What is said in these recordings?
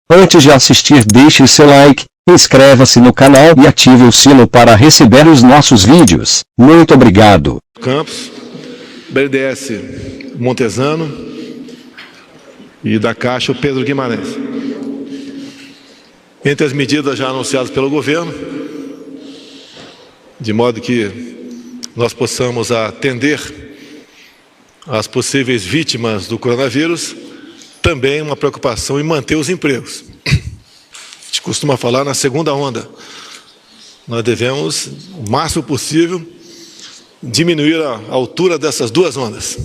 Antes de assistir, deixe seu like, inscreva-se no canal e ative o sino para receber os nossos vídeos. Muito obrigado. Campos, BNDES Montesano e da Caixa o Pedro Guimarães. Entre as medidas já anunciadas pelo governo, de modo que nós possamos atender às possíveis vítimas do coronavírus, também uma preocupação em manter os empregos. A gente costuma falar na segunda onda. Nós devemos, o máximo possível, diminuir a altura dessas duas ondas.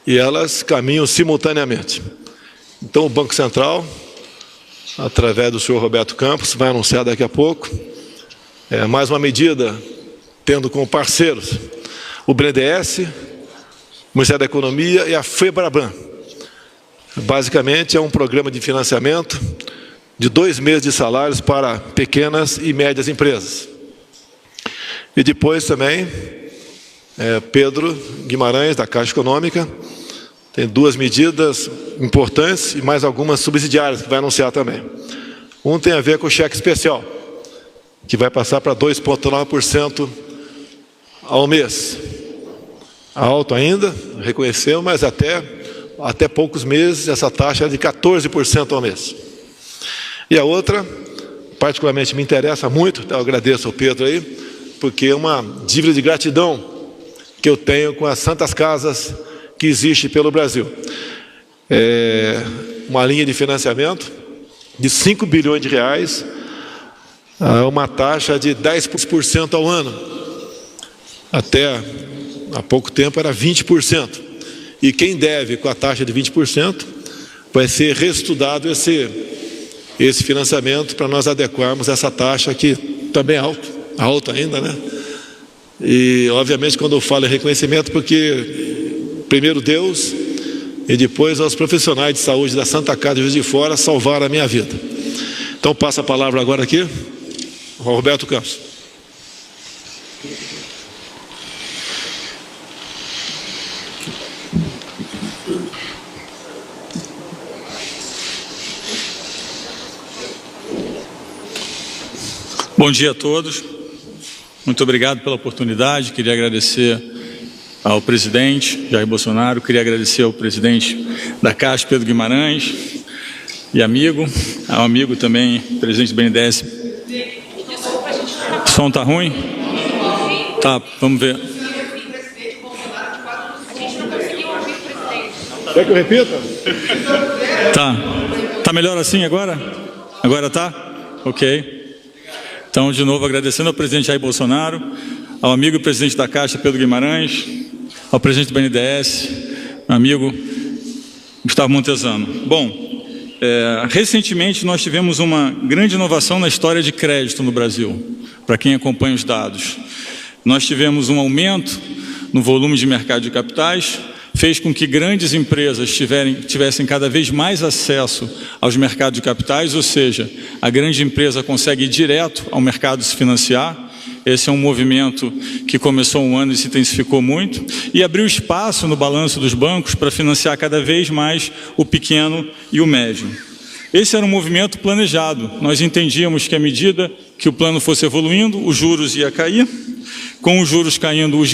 E elas caminham simultaneamente. Então o Banco Central, através do senhor Roberto Campos, vai anunciar daqui a pouco, mais uma medida, tendo como parceiros o BNDES, o Ministério da Economia e a FEBRABAN. Basicamente é um programa de financiamento de 2 meses de salários para pequenas e médias empresas. E depois também, Pedro Guimarães, da Caixa Econômica, tem 2 medidas importantes e mais algumas subsidiárias que vai anunciar também. Um tem a ver com o cheque especial, que vai passar para 2,9% ao mês. Alto ainda, reconheceu, mas até poucos meses essa taxa é de 14% ao mês. E a outra, particularmente me interessa muito, eu agradeço ao Pedro aí, porque é uma dívida de gratidão que eu tenho com as santas casas que existe pelo Brasil. Uma linha de financiamento de 5 bilhões de reais, uma taxa de 10% ao ano. Até há pouco tempo era 20%. E quem deve com a taxa de 20% vai ser reestudado esse financiamento para nós adequarmos essa taxa que também é alto ainda, né? E obviamente quando eu falo em reconhecimento, porque primeiro Deus e depois aos profissionais de saúde da Santa Casa de Juiz de Fora salvaram a minha vida. Então passa a palavra agora aqui ao Roberto Campos. Bom dia a todos, muito obrigado pela oportunidade. Queria agradecer ao presidente Jair Bolsonaro, queria agradecer ao presidente da Caixa, Pedro Guimarães, e ao amigo também, presidente do BNDES. O som tá ruim? Tá, vamos ver. Quer que eu repita? Tá melhor assim agora? Agora tá? Ok. Então, de novo, agradecendo ao presidente Jair Bolsonaro, ao amigo presidente da Caixa, Pedro Guimarães, ao presidente do BNDES, meu amigo Gustavo Montesano. Bom, recentemente nós tivemos uma grande inovação na história de crédito no Brasil, para quem acompanha os dados. Nós tivemos um aumento no volume de mercado de capitais, fez com que grandes empresas tivessem cada vez mais acesso aos mercados de capitais, ou seja, a grande empresa consegue ir direto ao mercado se financiar. Esse é um movimento que começou um ano e se intensificou muito, e abriu espaço no balanço dos bancos para financiar cada vez mais o pequeno e o médio. Esse era um movimento planejado. Nós entendíamos que à medida que o plano fosse evoluindo, os juros ia cair. Com os juros caindo, as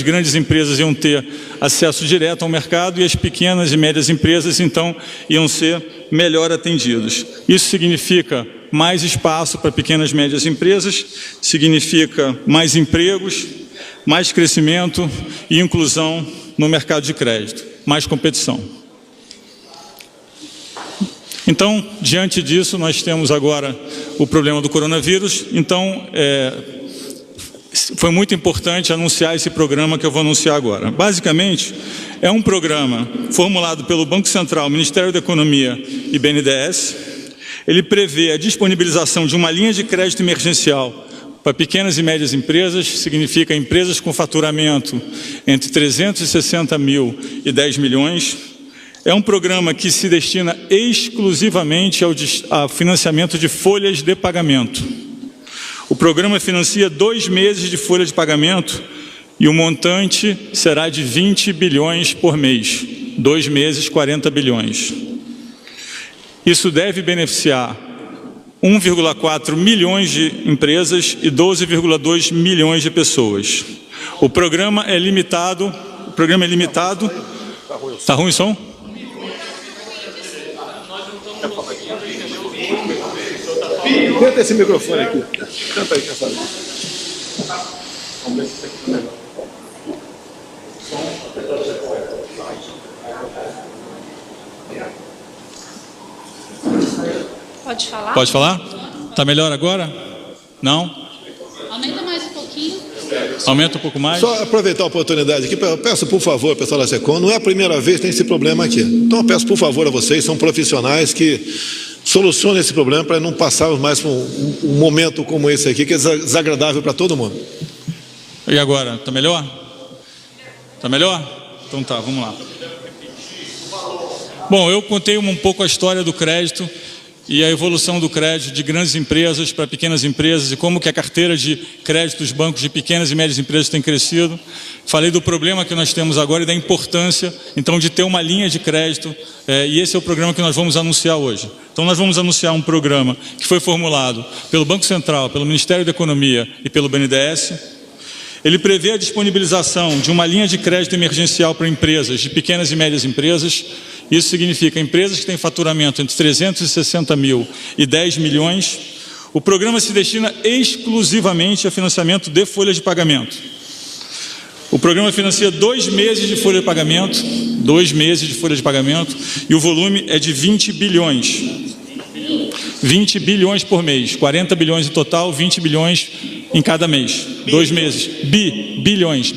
grandes empresas iam ter acesso direto ao mercado e as pequenas e médias empresas, então, iam ser melhor atendidas. Isso significa mais espaço para pequenas e médias empresas, significa mais empregos, mais crescimento e inclusão no mercado de crédito, mais competição. Então, diante disso, nós temos agora o problema do coronavírus. Então, foi muito importante anunciar esse programa que eu vou anunciar agora. Basicamente, é um programa formulado pelo Banco Central, Ministério da Economia e BNDES. Ele prevê a disponibilização de uma linha de crédito emergencial para pequenas e médias empresas, significa empresas com faturamento entre 360 mil e 10 milhões. É um programa que se destina exclusivamente ao financiamento de folhas de pagamento. O programa financia 2 meses de folha de pagamento e o montante será de 20 bilhões por mês. 2 meses, 40 bilhões. Isso deve beneficiar 1,4 milhões de empresas e 12,2 milhões de pessoas. O programa é limitado. Tá ruim o som? Tenta esse microfone aqui. Tenta aí, quem sabe. Pode falar? Pode falar? Tá melhor agora? Não? Aumenta mais um pouquinho. Aumenta um pouco mais? Só aproveitar a oportunidade aqui, eu peço por favor, pessoal da SECOM, não é a primeira vez que tem esse problema aqui. Então eu peço por favor a vocês, são profissionais que solucionem esse problema para não passarmos mais por um momento como esse aqui, que é desagradável para todo mundo. E agora? Tá melhor? Tá melhor? Então tá, vamos lá. Bom, eu contei um pouco a história do crédito e a evolução do crédito de grandes empresas para pequenas empresas e como que a carteira de crédito dos bancos de pequenas e médias empresas tem crescido. Falei do problema que nós temos agora e da importância, então, de ter uma linha de crédito, e esse é o programa que nós vamos anunciar hoje. Então, nós vamos anunciar um programa que foi formulado pelo Banco Central, pelo Ministério da Economia e pelo BNDES. Ele prevê a disponibilização de uma linha de crédito emergencial para empresas, de pequenas e médias empresas. Isso significa empresas que têm faturamento entre 360 mil e 10 milhões. O programa se destina exclusivamente a financiamento de folhas de pagamento. O programa financia 2 meses de folha de pagamento, 2 meses de folha de pagamento, e o volume é de 20 bilhões. 20 bilhões por mês, 40 bilhões em total, 20 bilhões em cada mês, 2 meses. Bilhões.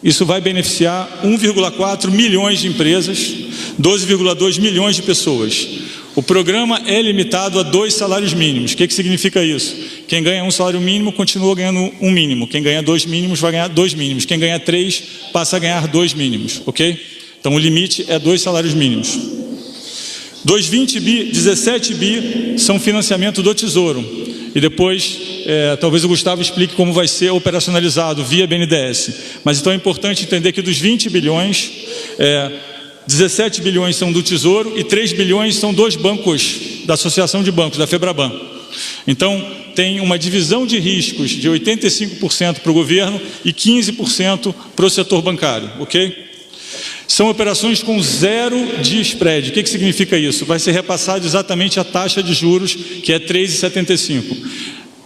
Isso vai beneficiar 1,4 milhões de empresas, 12,2 milhões de pessoas. O programa é limitado a 2 salários mínimos. O que significa isso? Quem ganha 1 salário mínimo continua ganhando 1 mínimo. Quem ganha 2 mínimos vai ganhar 2 mínimos. Quem ganha 3 passa a ganhar 2 mínimos, ok? Então o limite é 2 salários mínimos. Dos 20 bi, 17 bi são financiamento do Tesouro. E depois, talvez o Gustavo explique como vai ser operacionalizado via BNDES. Mas então é importante entender que dos 20 bilhões, 17 bilhões são do Tesouro e 3 bilhões são dos bancos, da Associação de Bancos, da FEBRABAN. Então, tem uma divisão de riscos de 85% para o governo e 15% para o setor bancário, ok? São operações com 0 de spread. O que significa isso? Vai ser repassado exatamente a taxa de juros, que é 3,75.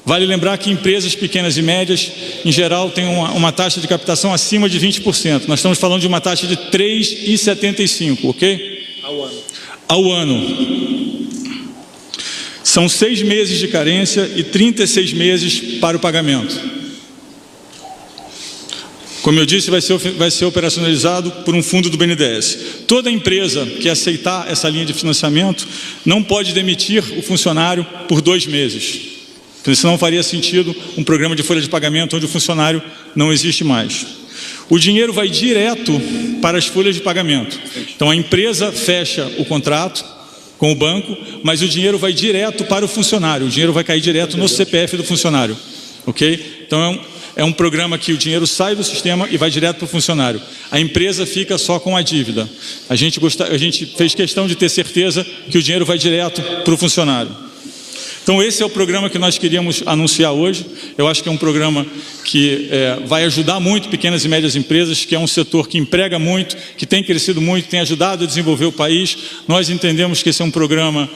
Vale lembrar que empresas pequenas e médias, em geral, têm uma taxa de captação acima de 20%. Nós estamos falando de uma taxa de 3,75, ok? Ao ano. São 6 meses de carência e 36 meses para o pagamento. Como eu disse, vai ser operacionalizado por um fundo do BNDES. Toda empresa que aceitar essa linha de financiamento não pode demitir o funcionário por 2 meses. Porque senão faria sentido um programa de folha de pagamento onde o funcionário não existe mais. O dinheiro vai direto para as folhas de pagamento. Então a empresa fecha o contrato com o banco, mas o dinheiro vai direto para o funcionário. O dinheiro vai cair direto no CPF do funcionário. Ok? Então é um programa que o dinheiro sai do sistema e vai direto para o funcionário. A empresa fica só com a dívida. A gente fez questão de ter certeza que o dinheiro vai direto para o funcionário. Então esse é o programa que nós queríamos anunciar hoje. Eu acho que é um programa que vai ajudar muito pequenas e médias empresas, que é um setor que emprega muito, que tem crescido muito, tem ajudado a desenvolver o país. Nós entendemos que esse é um programa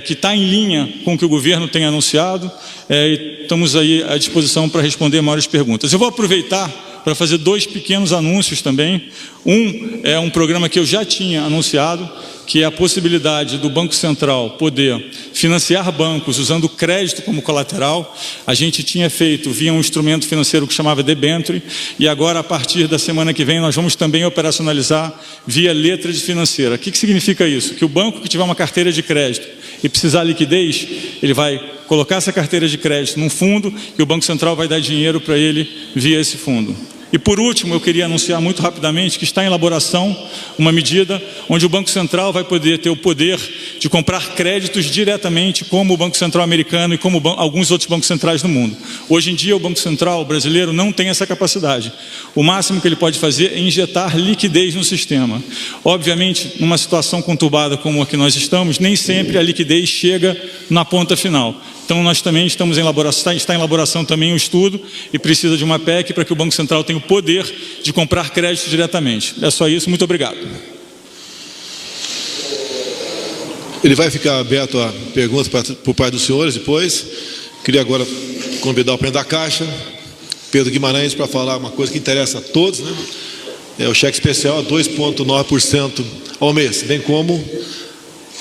que está em linha com o que o governo tem anunciado, e estamos aí à disposição para responder maiores perguntas. Eu vou aproveitar para fazer 2 pequenos anúncios também. Um é um programa que eu já tinha anunciado, que é a possibilidade do Banco Central poder financiar bancos usando crédito como colateral. A gente tinha feito via um instrumento financeiro que chamava debenture, e agora, a partir da semana que vem, nós vamos também operacionalizar via letra de financeira. O que significa isso? Que o banco que tiver uma carteira de crédito e precisar de liquidez, ele vai colocar essa carteira de crédito num fundo e o Banco Central vai dar dinheiro para ele via esse fundo. E por último, eu queria anunciar muito rapidamente que está em elaboração uma medida onde o Banco Central vai poder ter o poder de comprar créditos diretamente, como o Banco Central americano e como alguns outros bancos centrais do mundo. Hoje em dia, o Banco Central brasileiro não tem essa capacidade. O máximo que ele pode fazer é injetar liquidez no sistema. Obviamente, numa situação conturbada como a que nós estamos, nem sempre a liquidez chega na ponta final. Então, nós também estamos em elaboração, está em elaboração também um estudo e precisa de uma PEC para que o Banco Central tenha o poder de comprar crédito diretamente. É só isso, muito obrigado. Ele vai ficar aberto a perguntas por parte dos senhores depois. Queria agora convidar o presidente da Caixa, Pedro Guimarães, para falar uma coisa que interessa a todos, né? É o cheque especial a 2,9% ao mês, bem como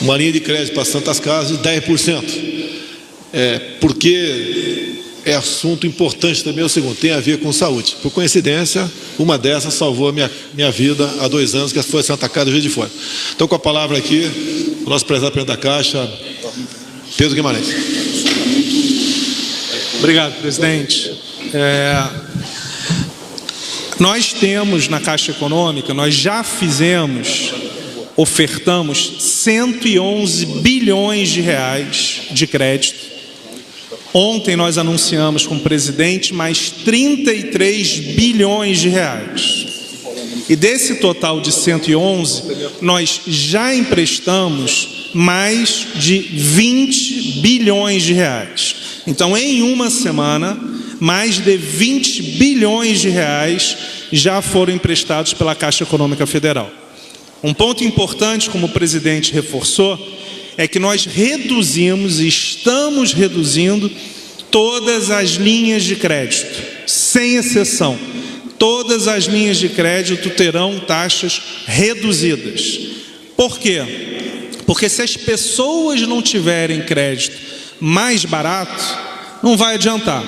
uma linha de crédito para Santas Casas de 10%. Porque é assunto importante também, é o segundo, tem a ver com saúde. Por coincidência, uma dessas salvou a minha vida há 2 anos, que foi a Santa Casa do Juiz de Fora. Então, com a palavra aqui, o nosso prezado presidente da Caixa, Pedro Guimarães. Obrigado, presidente. Nós temos na Caixa Econômica, nós já ofertamos 111 bilhões de reais de crédito. Ontem nós anunciamos com o presidente mais 33 bilhões de reais. E desse total de 111, nós já emprestamos mais de 20 bilhões de reais. Então, em uma semana, mais de 20 bilhões de reais já foram emprestados pela Caixa Econômica Federal. Um ponto importante, como o presidente reforçou, é que nós reduzimos e estamos reduzindo todas as linhas de crédito, sem exceção. Todas as linhas de crédito terão taxas reduzidas. Por quê? Porque se as pessoas não tiverem crédito mais barato, não vai adiantar.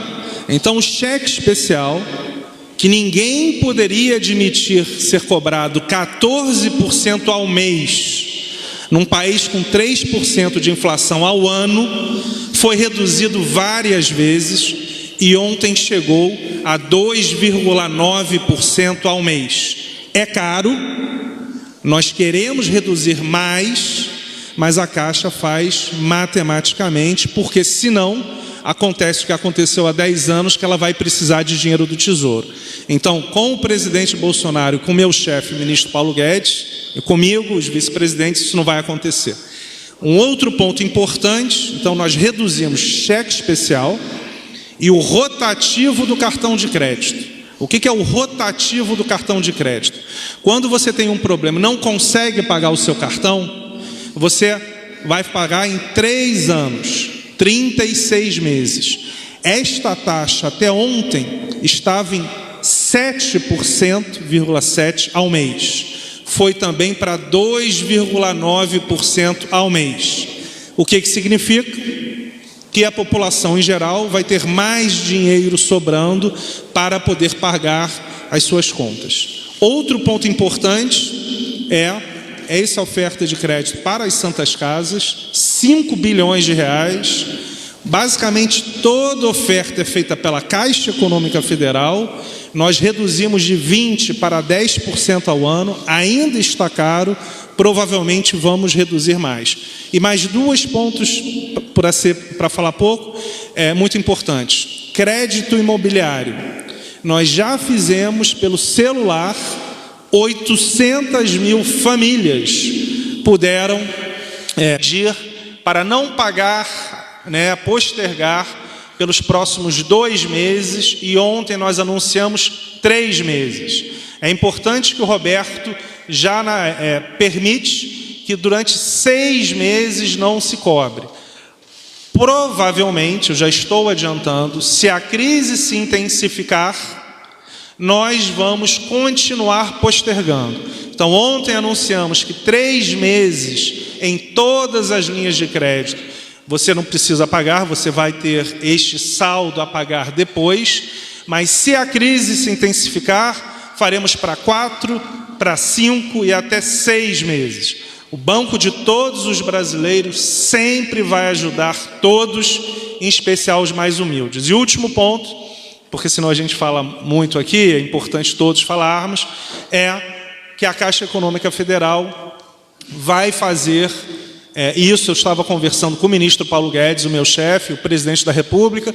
Então, o cheque especial, que ninguém poderia admitir ser cobrado 14% ao mês, num país com 3% de inflação ao ano, foi reduzido várias vezes e ontem chegou a 2,9% ao mês. É caro, nós queremos reduzir mais, mas a Caixa faz matematicamente, porque senão acontece o que aconteceu há 10 anos, que ela vai precisar de dinheiro do Tesouro. Então, com o presidente Bolsonaro, com o meu chefe, o ministro Paulo Guedes, e comigo, os vice-presidentes, isso não vai acontecer. Um outro ponto importante, então nós reduzimos cheque especial e o rotativo do cartão de crédito. O que é o rotativo do cartão de crédito? Quando você tem um problema e não consegue pagar o seu cartão, você vai pagar em 3 anos, 36 meses. Esta taxa até ontem estava em 7,7% ao mês. Foi também para 2,9% ao mês. O que significa? Que a população em geral vai ter mais dinheiro sobrando para poder pagar as suas contas. Outro ponto importante é essa oferta de crédito para as Santas Casas, 5 bilhões de reais. Basicamente, toda oferta é feita pela Caixa Econômica Federal. Nós reduzimos de 20% para 10% ao ano. Ainda está caro, provavelmente vamos reduzir mais. E mais 2 pontos, para falar pouco, muito importantes. Crédito imobiliário. Nós já fizemos pelo celular, 800 mil famílias puderam pedir para não pagar, postergar pelos próximos 2 meses, e ontem nós anunciamos 3 meses. É importante que o Roberto já permite que durante 6 meses não se cobre. Provavelmente, eu já estou adiantando, se a crise se intensificar, nós vamos continuar postergando. Então, ontem anunciamos que 3 meses em todas as linhas de crédito, você não precisa pagar, você vai ter este saldo a pagar depois, mas se a crise se intensificar, faremos para 4, para 5 e até 6 meses. O Banco de Todos os Brasileiros sempre vai ajudar todos, em especial os mais humildes. E o último ponto porque senão a gente fala muito aqui, é importante todos falarmos, é que a Caixa Econômica Federal vai fazer isso. Eu estava conversando com o ministro Paulo Guedes, o meu chefe, o presidente da República,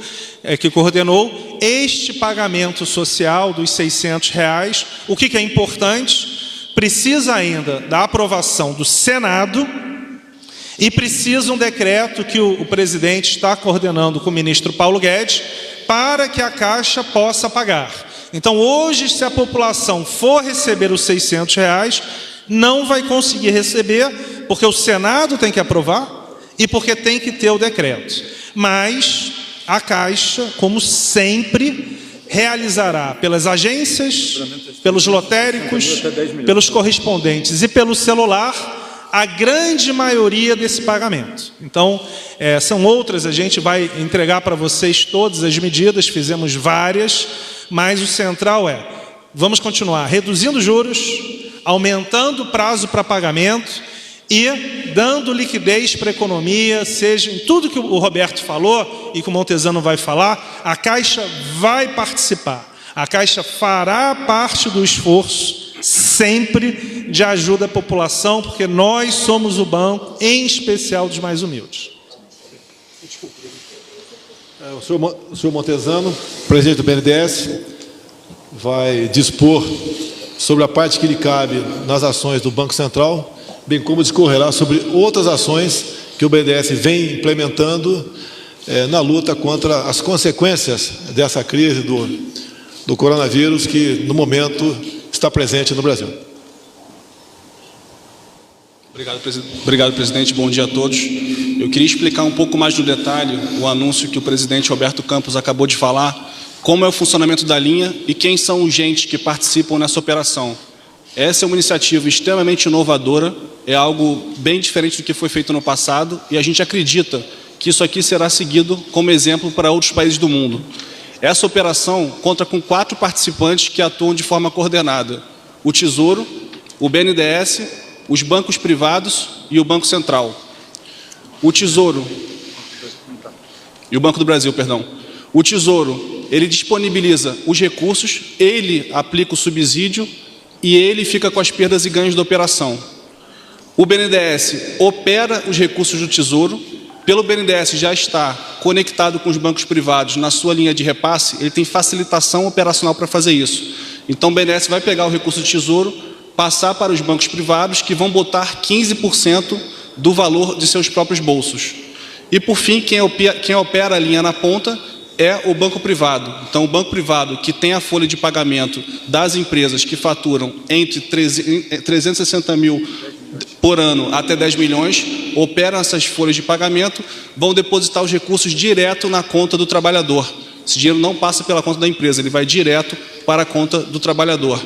que coordenou este pagamento social dos R$600. O que é importante? Precisa ainda da aprovação do Senado e precisa um decreto que o presidente está coordenando com o ministro Paulo Guedes para que a Caixa possa pagar. Então, hoje, se a população for receber os R$600, não vai conseguir receber, porque o Senado tem que aprovar e porque tem que ter o decreto. Mas a Caixa, como sempre, realizará pelas agências, pelos lotéricos, pelos correspondentes e pelo celular a grande maioria desse pagamento. Então, são outras, a gente vai entregar para vocês todas as medidas, fizemos várias, mas o central vamos continuar reduzindo juros, aumentando o prazo para pagamento e dando liquidez para a economia, seja em tudo que o Roberto falou e que o Montezano vai falar, a Caixa vai participar. A Caixa fará parte do esforço sempre de ajuda à população, porque nós somos o banco, em especial dos mais humildes. O senhor Montezano, presidente do BNDES, vai dispor sobre a parte que lhe cabe nas ações do Banco Central, bem como discorrerá sobre outras ações que o BNDES vem implementando na luta contra as consequências dessa crise do coronavírus, que no momento está presente no Brasil. Obrigado, presidente. Bom dia a todos. Eu queria explicar um pouco mais no detalhe o anúncio que o presidente Roberto Campos acabou de falar, como é o funcionamento da linha e quem são os agentes que participam nessa operação. Essa é uma iniciativa extremamente inovadora, é algo bem diferente do que foi feito no passado e a gente acredita que isso aqui será seguido como exemplo para outros países do mundo. Essa operação conta com 4 participantes que atuam de forma coordenada: o Tesouro, o BNDES, os bancos privados e o Banco Central. O Tesouro e o Banco do Brasil, perdão. O Tesouro, ele disponibiliza os recursos, ele aplica o subsídio e ele fica com as perdas e ganhos da operação. O BNDES opera os recursos do Tesouro. Pelo BNDES já está conectado com os bancos privados na sua linha de repasse, ele tem facilitação operacional para fazer isso. Então o BNDES vai pegar o recurso do Tesouro, passar para os bancos privados, que vão botar 15% do valor de seus próprios bolsos. E por fim, quem opera a linha na ponta é o banco privado. Então o banco privado, que tem a folha de pagamento das empresas que faturam entre 360 mil por ano até 10 milhões, operam essas folhas de pagamento, vão depositar os recursos direto na conta do trabalhador. Esse dinheiro não passa pela conta da empresa, ele vai direto para a conta do trabalhador.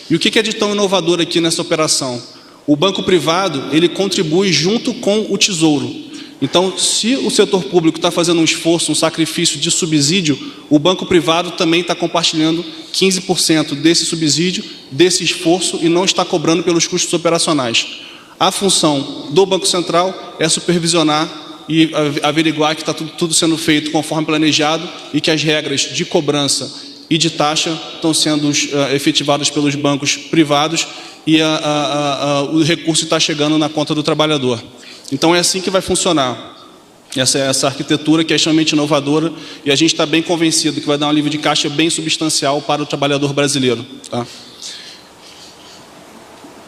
E o que é de tão inovador aqui nessa operação? O banco privado, ele contribui junto com o Tesouro. Então, se o setor público está fazendo um esforço, um sacrifício de subsídio, o banco privado também está compartilhando 15% desse subsídio, desse esforço, e não está cobrando pelos custos operacionais. A função do Banco Central é supervisionar e averiguar que está tudo sendo feito conforme planejado e que as regras de cobrança e de taxa estão sendo efetivadas pelos bancos privados e o recurso está chegando na conta do trabalhador. Então é assim que vai funcionar. Essa arquitetura que é extremamente inovadora e a gente está bem convencido que vai dar um alívio de caixa bem substancial para o trabalhador brasileiro. Tá?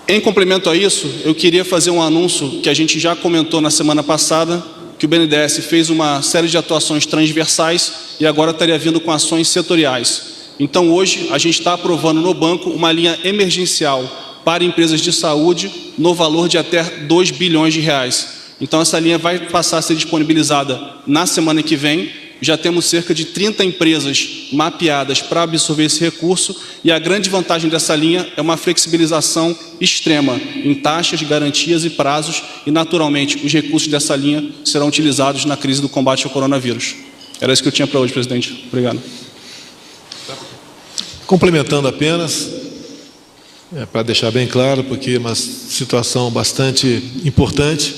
Em complemento a isso, eu queria fazer um anúncio que a gente já comentou na semana passada, que o BNDES fez uma série de atuações transversais e agora estaria vindo com ações setoriais. Então hoje a gente está aprovando no banco uma linha emergencial para empresas de saúde no valor de até 2 bilhões de reais. Então essa linha vai passar a ser disponibilizada na semana que vem. Já temos cerca de 30 empresas mapeadas para absorver esse recurso e a grande vantagem dessa linha é uma flexibilização extrema em taxas, garantias e prazos e, naturalmente, os recursos dessa linha serão utilizados na crise do combate ao coronavírus. Era isso que eu tinha para hoje, presidente. Obrigado. Complementando apenas, para deixar bem claro, porque é uma situação bastante importante,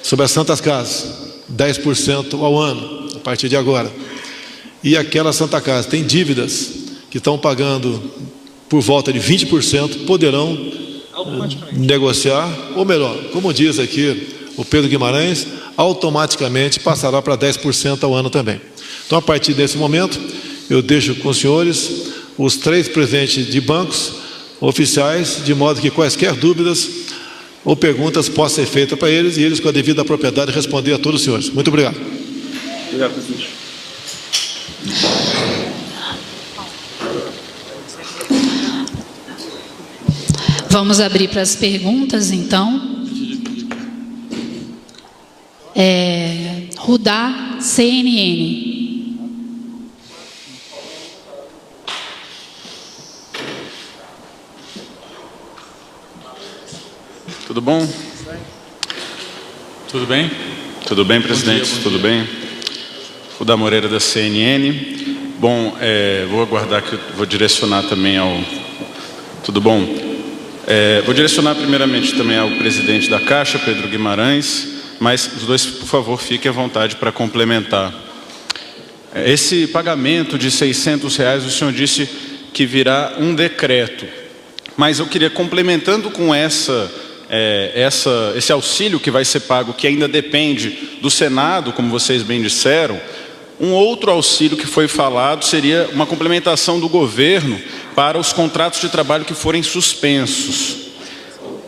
sobre as Santas Casas, 10% ao ano, a partir de agora. e aquela Santa Casa tem dívidas que estão pagando por volta de 20%, poderão negociar, ou melhor, como diz aqui o Pedro Guimarães, automaticamente passará para 10% ao ano também. Então, a partir desse momento, eu deixo com os senhores os 3 presidentes de bancos oficiais, de modo que quaisquer dúvidas ou perguntas possam ser feitas para eles, e eles, com a devida propriedade, responder a todos os senhores. Muito obrigado. Obrigado, presidente. Vamos abrir para as perguntas, então. Rudá, CNN. Tudo bom? Tudo bem? Tudo bem, presidente? Tudo bem? Rudá Moreira, da CNN. Bom, vou aguardar que eu vou direcionar também ao... Tudo bom? Vou direcionar primeiramente também ao presidente da Caixa, Pedro Guimarães, mas os dois, por favor, fiquem à vontade para complementar. Esse pagamento de R$600, o senhor disse que virá um decreto, mas eu queria, complementando com esse auxílio que vai ser pago, que ainda depende do Senado, como vocês bem disseram, um outro auxílio que foi falado seria uma complementação do governo para os contratos de trabalho que forem suspensos.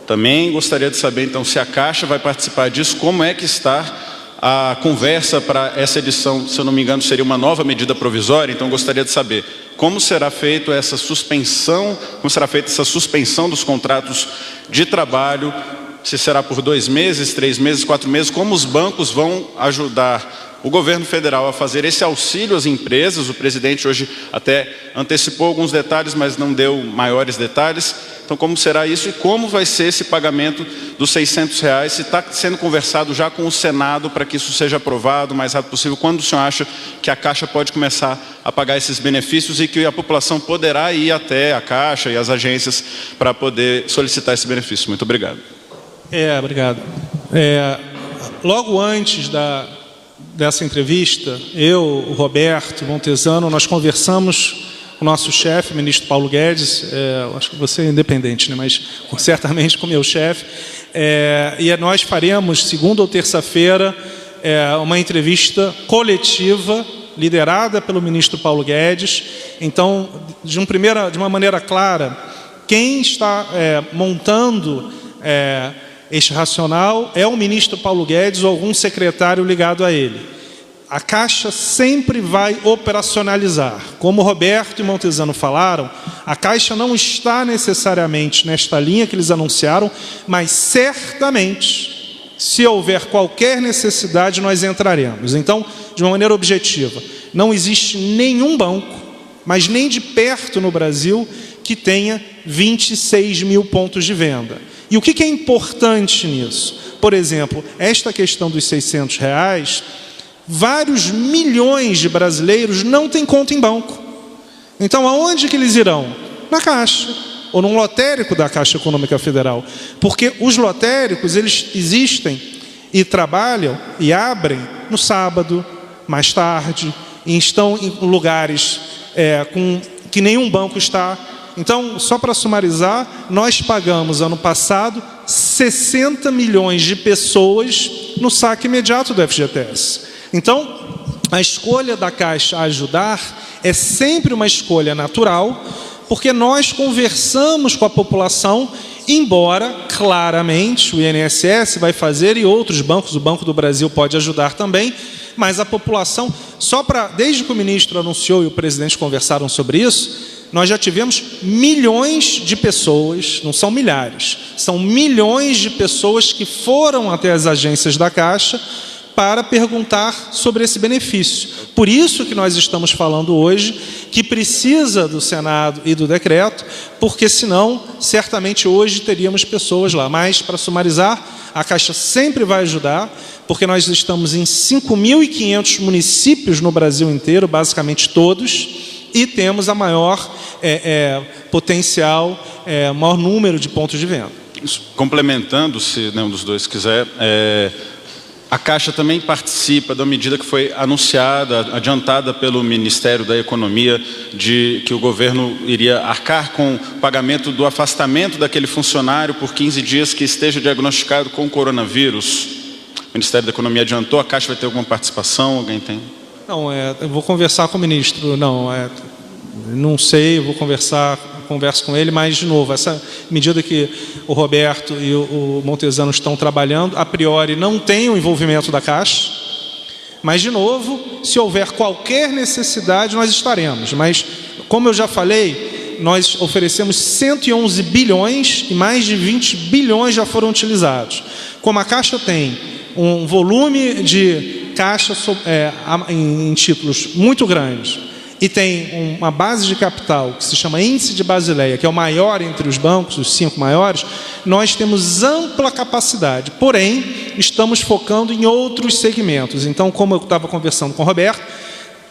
Também gostaria de saber, então, se a Caixa vai participar disso, como é que está a conversa para essa edição, se eu não me engano, seria uma nova medida provisória, então gostaria de saber como será feita essa suspensão dos contratos de trabalho, se será por 2 meses, 3 meses, 4 meses, como os bancos vão ajudar o governo federal a fazer esse auxílio às empresas. O presidente hoje até antecipou alguns detalhes, mas não deu maiores detalhes. Então, como será isso e como vai ser esse pagamento dos R$600? Se está sendo conversado já com o Senado para que isso seja aprovado o mais rápido possível, quando o senhor acha que a Caixa pode começar a pagar esses benefícios e que a população poderá ir até a Caixa e as agências para poder solicitar esse benefício? Muito obrigado. Obrigado. Logo antes dessa entrevista, eu, o Roberto Montesano, nós conversamos com o nosso chefe, o ministro Paulo Guedes, acho que você é independente, né, mas certamente com o meu chefe, e nós faremos, segunda ou terça-feira, uma entrevista coletiva, liderada pelo ministro Paulo Guedes. Então, de uma maneira clara, quem está montando este racional é o ministro Paulo Guedes ou algum secretário ligado a ele. A Caixa sempre vai operacionalizar. Como Roberto e Montesano falaram, a Caixa não está necessariamente nesta linha que eles anunciaram, mas certamente, se houver qualquer necessidade, nós entraremos. Então, de uma maneira objetiva, não existe nenhum banco, mas nem de perto no Brasil, que tenha 26 mil pontos de venda. E o que é importante nisso? Por exemplo, esta questão dos R$600, vários milhões de brasileiros não têm conta em banco. Então, aonde que eles irão? Na Caixa, ou num lotérico da Caixa Econômica Federal. Porque os lotéricos, eles existem e trabalham e abrem no sábado, mais tarde, e estão em lugares que nenhum banco está. Então, só para sumarizar, nós pagamos, ano passado, 60 milhões de pessoas no saque imediato do FGTS. Então, a escolha da Caixa a ajudar é sempre uma escolha natural, porque nós conversamos com a população, embora, claramente, o INSS vai fazer e outros bancos, o Banco do Brasil pode ajudar também, mas a população, desde que o ministro anunciou e o presidente conversaram sobre isso, nós já tivemos milhões de pessoas, não são milhares, são milhões de pessoas que foram até as agências da Caixa para perguntar sobre esse benefício. Por isso que nós estamos falando hoje que precisa do Senado e do decreto, porque senão, certamente hoje teríamos pessoas lá. Mas, para sumarizar, a Caixa sempre vai ajudar, porque nós estamos em 5.500 municípios no Brasil inteiro, basicamente todos, e temos a maior potencial, maior número de pontos de venda. Complementando, se nenhum dos dois quiser, A Caixa também participa da medida que foi anunciada, adiantada pelo Ministério da Economia, de que o governo iria arcar com o pagamento do afastamento daquele funcionário por 15 dias que esteja diagnosticado com coronavírus. O Ministério da Economia adiantou, a Caixa vai ter alguma participação? Alguém tem? Não, eu vou conversar com o ministro. Não sei, eu vou converso com ele, mas, de novo, essa medida que o Roberto e o Montesano estão trabalhando, a priori não tem o envolvimento da Caixa, mas, de novo, se houver qualquer necessidade, nós estaremos. Mas, como eu já falei, nós oferecemos 111 bilhões e mais de 20 bilhões já foram utilizados. Como a Caixa tem um volume de caixa em títulos muito grande, e tem uma base de capital que se chama Índice de Basileia, que é o maior entre os bancos, os 5 maiores, nós temos ampla capacidade, porém, estamos focando em outros segmentos. Então, como eu estava conversando com o Roberto,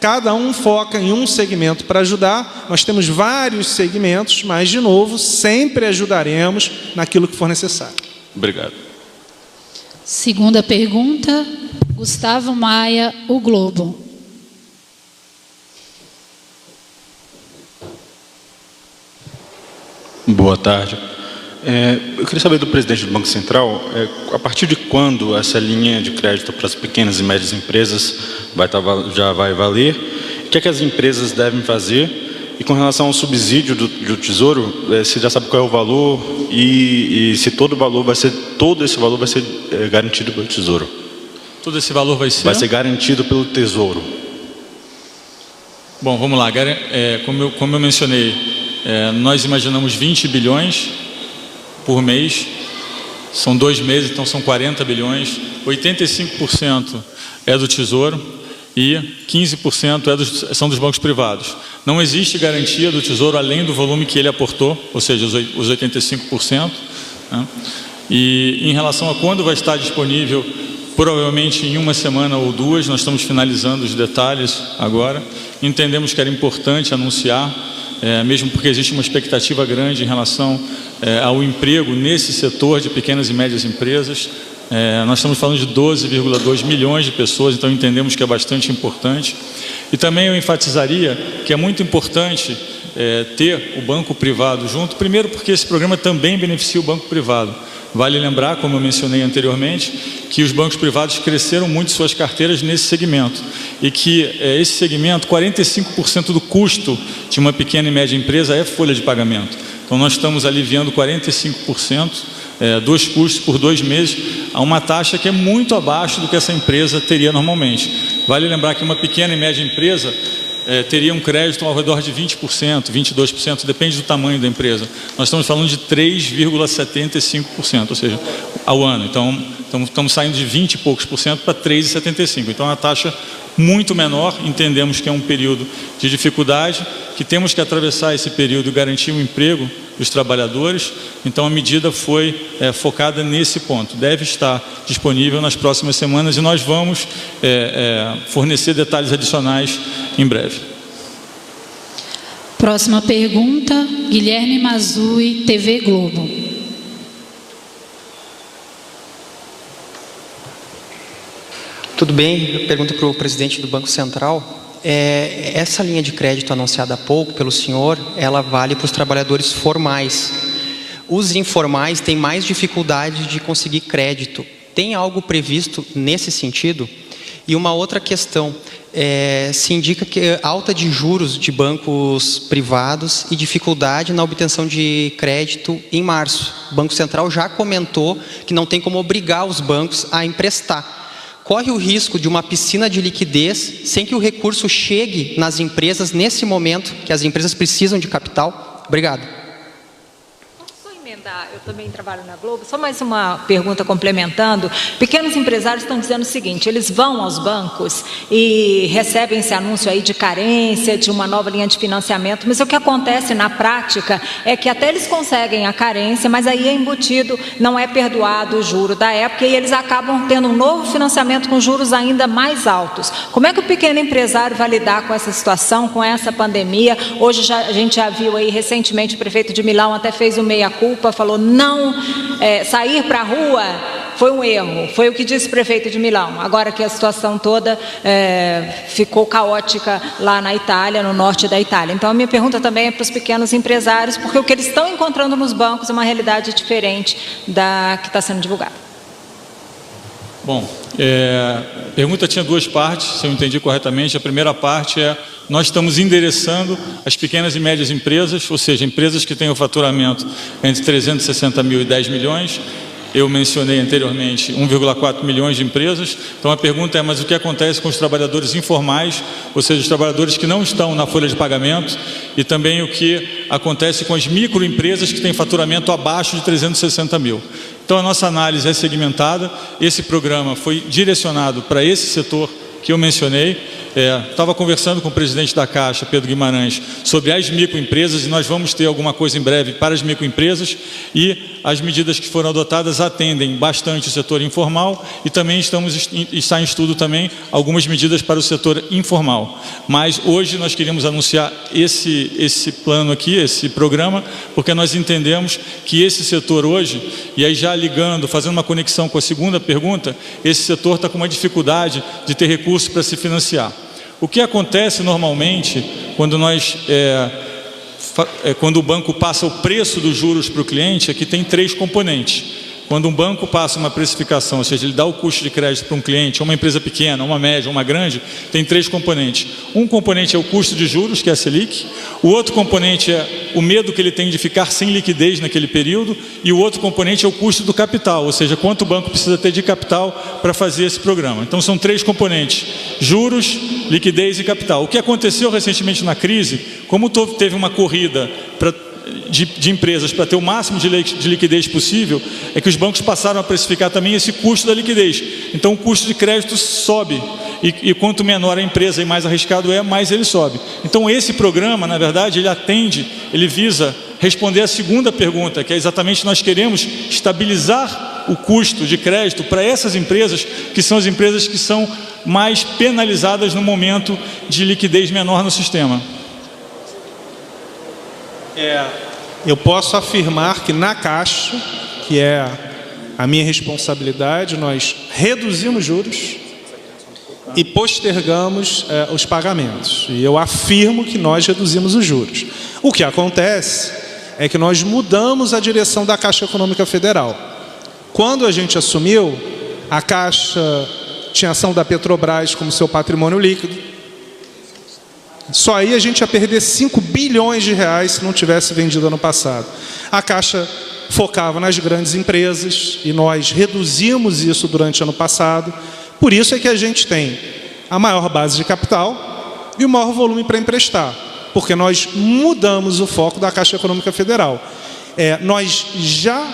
cada um foca em um segmento para ajudar, nós temos vários segmentos, mas, de novo, sempre ajudaremos naquilo que for necessário. Obrigado. Segunda pergunta, Gustavo Maia, O Globo. Boa tarde. Eu queria saber do presidente do Banco Central, a partir de quando essa linha de crédito para as pequenas e médias empresas já vai valer? O que é que as empresas devem fazer? E com relação ao subsídio do Tesouro, você já sabe qual é o valor e se todo esse valor vai ser garantido pelo Tesouro? Todo esse valor vai ser? Vai ser garantido pelo Tesouro. Bom, vamos lá. Como eu mencionei, nós imaginamos 20 bilhões por mês, são 2 meses, então são 40 bilhões, 85% é do Tesouro e 15% são dos bancos privados. Não existe garantia do Tesouro além do volume que ele aportou, ou seja, os 85%. Né? E em relação a quando vai estar disponível, provavelmente em 1 semana ou 2, nós estamos finalizando os detalhes agora. Entendemos que era importante anunciar, mesmo porque existe uma expectativa grande em relação ao emprego nesse setor de pequenas e médias empresas. Nós estamos falando de 12,2 milhões de pessoas, então entendemos que é bastante importante. E também eu enfatizaria que é muito importante ter o banco privado junto, primeiro porque esse programa também beneficia o banco privado. Vale lembrar, como eu mencionei anteriormente, que os bancos privados cresceram muito suas carteiras nesse segmento e que esse segmento, 45% do custo de uma pequena e média empresa é folha de pagamento. Então nós estamos aliviando 45% dos custos por 2 meses a uma taxa que é muito abaixo do que essa empresa teria normalmente. Vale lembrar que uma pequena e média empresa teria um crédito ao redor de 20%, 22%, depende do tamanho da empresa. Nós estamos falando de 3,75%, ou seja, ao ano. Então, estamos saindo de 20 e poucos por cento para 3,75%. Então, é uma taxa muito menor. Entendemos que é um período de dificuldade, que temos que atravessar esse período e garantir o emprego dos trabalhadores. Então, a medida foi focada nesse ponto. Deve estar disponível nas próximas semanas e nós vamos fornecer detalhes adicionais em breve. Próxima pergunta, Guilherme Mazui, TV Globo. Tudo bem? Pergunta para o presidente do Banco Central. Essa linha de crédito anunciada há pouco pelo senhor, ela vale para os trabalhadores formais. Os informais têm mais dificuldade de conseguir crédito. Tem algo previsto nesse sentido? E uma outra questão, se indica que alta de juros de bancos privados e dificuldade na obtenção de crédito em março. O Banco Central já comentou que não tem como obrigar os bancos a emprestar. Corre o risco de uma piscina de liquidez sem que o recurso chegue nas empresas nesse momento que as empresas precisam de capital? Obrigado. Eu também trabalho na Globo, só mais uma pergunta complementando. Pequenos empresários estão dizendo o seguinte, eles vão aos bancos e recebem esse anúncio aí de carência, de uma nova linha de financiamento, mas o que acontece na prática é que até eles conseguem a carência, mas aí é embutido, não é perdoado o juro da época e eles acabam tendo um novo financiamento com juros ainda mais altos. Como é que o pequeno empresário vai lidar com essa situação, com essa pandemia? Hoje a gente já viu aí recentemente o prefeito de Milão até fez o meia-culpa, falou não sair para a rua foi um erro, foi o que disse o prefeito de Milão, agora que a situação toda ficou caótica lá na Itália, no norte da Itália. Então a minha pergunta também é para os pequenos empresários, porque o que eles estão encontrando nos bancos é uma realidade diferente da que está sendo divulgada. Bom, a pergunta tinha duas partes, se eu entendi corretamente. A primeira parte é: nós estamos endereçando as pequenas e médias empresas, ou seja, empresas que têm o faturamento entre 360 mil e 10 milhões. Eu mencionei anteriormente 1,4 milhões de empresas. Então a pergunta é: mas o que acontece com os trabalhadores informais, ou seja, os trabalhadores que não estão na folha de pagamento, e também o que acontece com as microempresas que têm faturamento abaixo de 360 mil. Então a nossa análise é segmentada. Esse programa foi direcionado para esse setor que eu mencionei. Estava conversando com o presidente da Caixa, Pedro Guimarães, sobre as microempresas, e nós vamos ter alguma coisa em breve para as microempresas, e as medidas que foram adotadas atendem bastante o setor informal, e também está em estudo também algumas medidas para o setor informal. Mas hoje nós queríamos anunciar esse plano aqui, esse programa, porque nós entendemos que esse setor hoje, e aí já ligando, fazendo uma conexão com a segunda pergunta, esse setor está com uma dificuldade de ter recursos para se financiar. O que acontece normalmente quando quando o banco passa o preço dos juros para o cliente é que tem três componentes. Quando um banco passa uma precificação, ou seja, ele dá o custo de crédito para um cliente, uma empresa pequena, uma média, uma grande, tem três componentes. Um componente é o custo de juros, que é a Selic. O outro componente é o medo que ele tem de ficar sem liquidez naquele período. E o outro componente é o custo do capital, ou seja, quanto o banco precisa ter de capital para fazer esse programa. Então são três componentes: juros, liquidez e capital. O que aconteceu recentemente na crise, como teve uma corrida de empresas para ter o máximo de liquidez possível, é que os bancos passaram a precificar também esse custo da liquidez. Então o custo de crédito sobe, e quanto menor a empresa e mais arriscado mais ele sobe. Então esse programa, na verdade, ele visa responder a segunda pergunta, que é exatamente: nós queremos estabilizar o custo de crédito para essas empresas, que são as empresas que são mais penalizadas no momento de liquidez menor no sistema. Eu posso afirmar que na Caixa, que é a minha responsabilidade, nós reduzimos juros e postergamos os pagamentos. E eu afirmo que nós reduzimos os juros. O que acontece é que nós mudamos a direção da Caixa Econômica Federal. Quando a gente assumiu, a Caixa tinha ação da Petrobras como seu patrimônio líquido. Só aí a gente ia perder 5 bilhões de reais se não tivesse vendido ano passado. A Caixa focava nas grandes empresas e nós reduzimos isso durante o ano passado. Por isso é que a gente tem a maior base de capital e o maior volume para emprestar, porque nós mudamos o foco da Caixa Econômica Federal. Nós já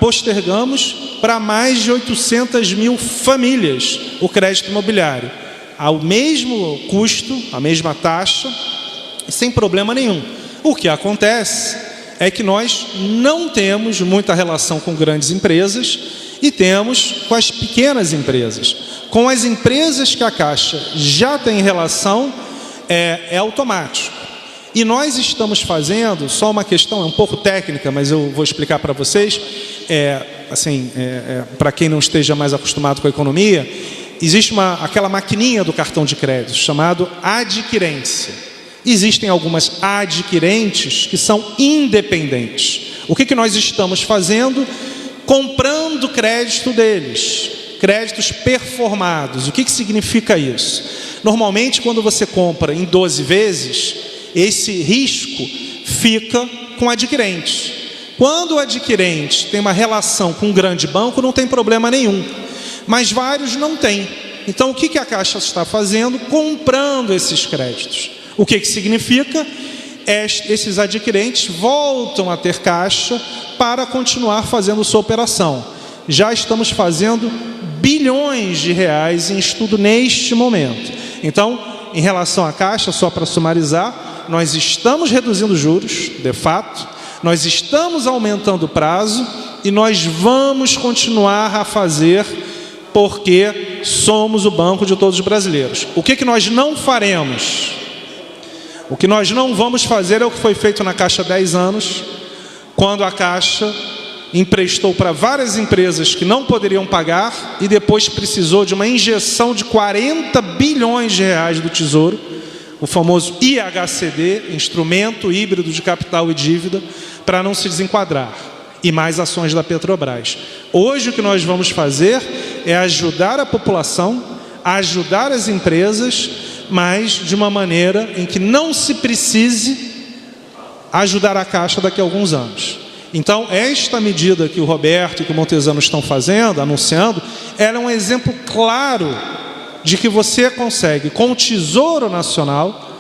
postergamos para mais de 800 mil famílias o crédito imobiliário, ao mesmo custo, a mesma taxa, sem problema nenhum. O que acontece é que nós não temos muita relação com grandes empresas e temos com as pequenas empresas. Com as empresas que a Caixa já tem relação, é automático. E nós estamos fazendo, só uma questão, é um pouco técnica, mas eu vou explicar para vocês, para quem não esteja mais acostumado com a economia, existe aquela maquininha do cartão de crédito, chamado adquirência. Existem algumas adquirentes que são independentes. O que nós estamos fazendo? Comprando crédito deles, créditos performados. O que significa isso? Normalmente, quando você compra em 12 vezes, esse risco fica com o adquirente. Quando o adquirente tem uma relação com um grande banco, não tem problema nenhum. Mas vários não têm. Então, o que a Caixa está fazendo? Comprando esses créditos. O que significa? Esses adquirentes voltam a ter caixa para continuar fazendo sua operação. Já estamos fazendo bilhões de reais em estudo neste momento. Então, em relação à Caixa, só para sumarizar, nós estamos reduzindo juros, de fato, nós estamos aumentando o prazo e nós vamos continuar a fazer, porque somos o banco de todos os brasileiros. O que nós não faremos? O que nós não vamos fazer é o que foi feito na Caixa há 10 anos, quando a Caixa emprestou para várias empresas que não poderiam pagar e depois precisou de uma injeção de 40 bilhões de reais do Tesouro, o famoso IHCD, Instrumento Híbrido de Capital e Dívida, para não se desenquadrar, e mais ações da Petrobras. Hoje o que nós vamos fazer é ajudar a população, ajudar as empresas, mas de uma maneira em que não se precise ajudar a Caixa daqui a alguns anos. Então, esta medida que o Roberto e que o Montezano estão fazendo, anunciando, ela é um exemplo claro de que você consegue, com o Tesouro Nacional,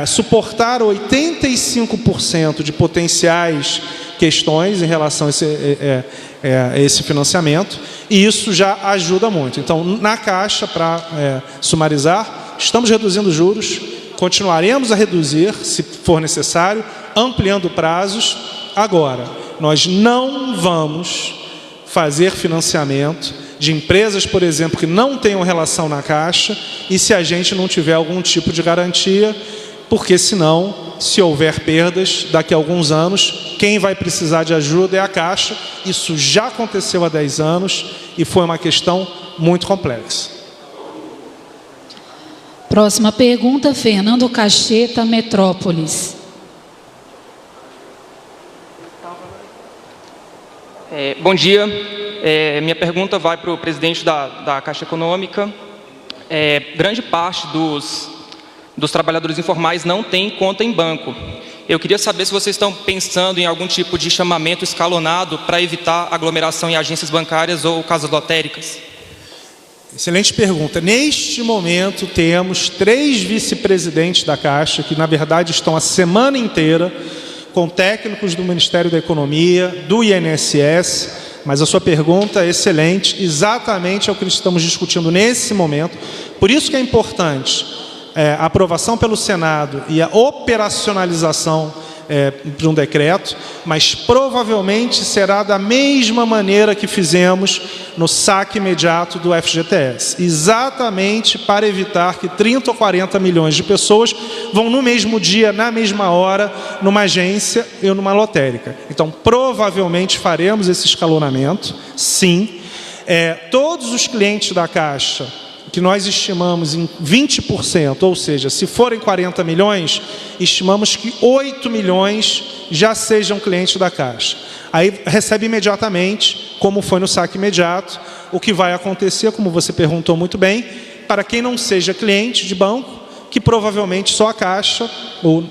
suportar 85% de potenciais questões em relação a esse financiamento, e isso já ajuda muito. Então, na Caixa, para sumarizar, estamos reduzindo juros, continuaremos a reduzir, se for necessário, ampliando prazos. Agora, nós não vamos fazer financiamento de empresas, por exemplo, que não tenham relação na Caixa, e se a gente não tiver algum tipo de garantia, porque senão, se houver perdas, daqui a alguns anos, quem vai precisar de ajuda é a Caixa. Isso já aconteceu há 10 anos e foi uma questão muito complexa. Próxima pergunta, Fernando Cacheta, Metrópolis. Bom dia. Minha pergunta vai para o presidente da Caixa Econômica. Grande parte dos trabalhadores informais não tem conta em banco. Eu queria saber se vocês estão pensando em algum tipo de chamamento escalonado para evitar aglomeração em agências bancárias ou casas lotéricas. Excelente pergunta. Neste momento temos 3 vice-presidentes da Caixa que, na verdade, estão a semana inteira com técnicos do Ministério da Economia, do INSS, mas a sua pergunta é excelente, exatamente é o que estamos discutindo nesse momento. Por isso que é importante a aprovação pelo Senado e a operacionalização de um decreto, mas provavelmente será da mesma maneira que fizemos no saque imediato do FGTS, exatamente para evitar que 30 ou 40 milhões de pessoas vão no mesmo dia, na mesma hora, numa agência ou numa lotérica. Então, provavelmente faremos esse escalonamento, sim. Todos os clientes da Caixa, que nós estimamos em 20%, ou seja, se forem 40 milhões, estimamos que 8 milhões já sejam clientes da Caixa. Aí recebe imediatamente, como foi no saque imediato. O que vai acontecer, como você perguntou muito bem, para quem não seja cliente de banco, que provavelmente só a Caixa, ou